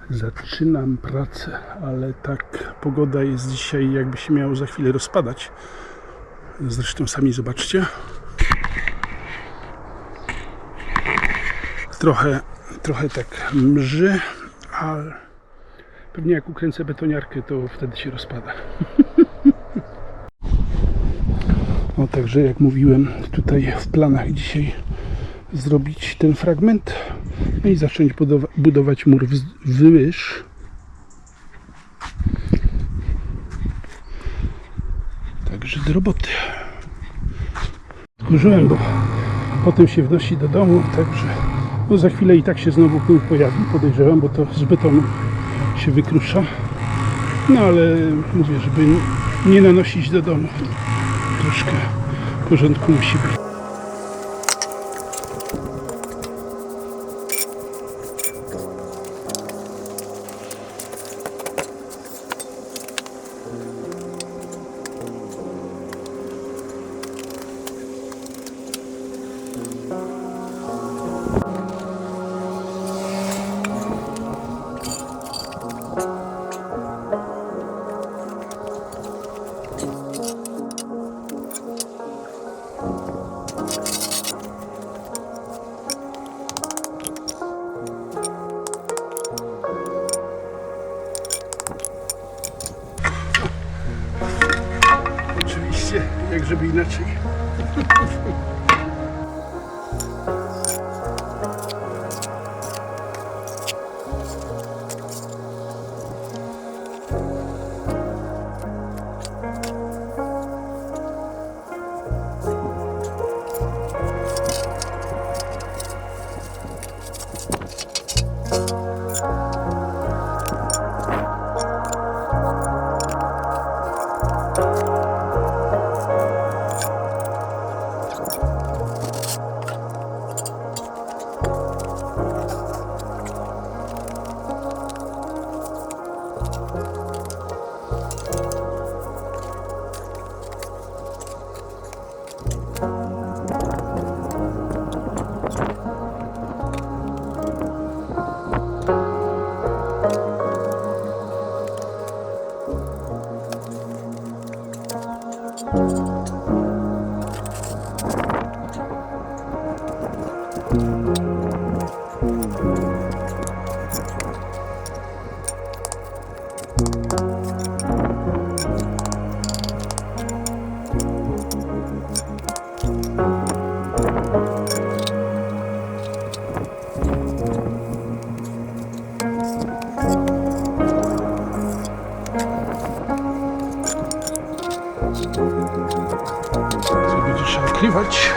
Zaczynam pracę, ale tak pogoda jest dzisiaj, jakby się miało za chwilę rozpadać. Zresztą sami zobaczcie. Trochę tak mrzy, ale pewnie jak ukręcę betoniarkę, to wtedy się rozpada. No także jak mówiłem, tutaj w planach dzisiaj zrobić ten fragment, no i zacząć budować mur wzdłuż. Także do roboty. Odkurzyłem, bo potem się wnosi do domu, także no za chwilę i tak się znowu pył pojawi, podejrzewam, bo to z betonu się wykrusza. No ale mówię, żeby nie nanosić do domu. Troszkę porządku musi być. Oczywiście, jak żeby inaczej. Co będzie trzeba ukrywać?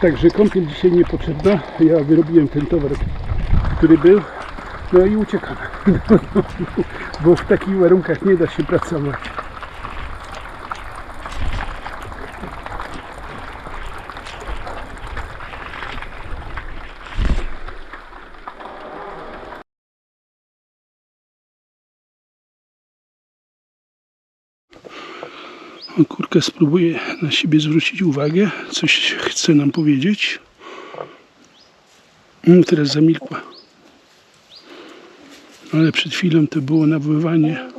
Także kąpiel dzisiaj niepotrzebna. Ja wyrobiłem ten towar, który był. No i uciekam. Bo w takich warunkach nie da się pracować. Kurka spróbuje na siebie zwrócić uwagę, coś chce nam powiedzieć. Teraz zamilkła. Ale przed chwilą to było nawoływanie.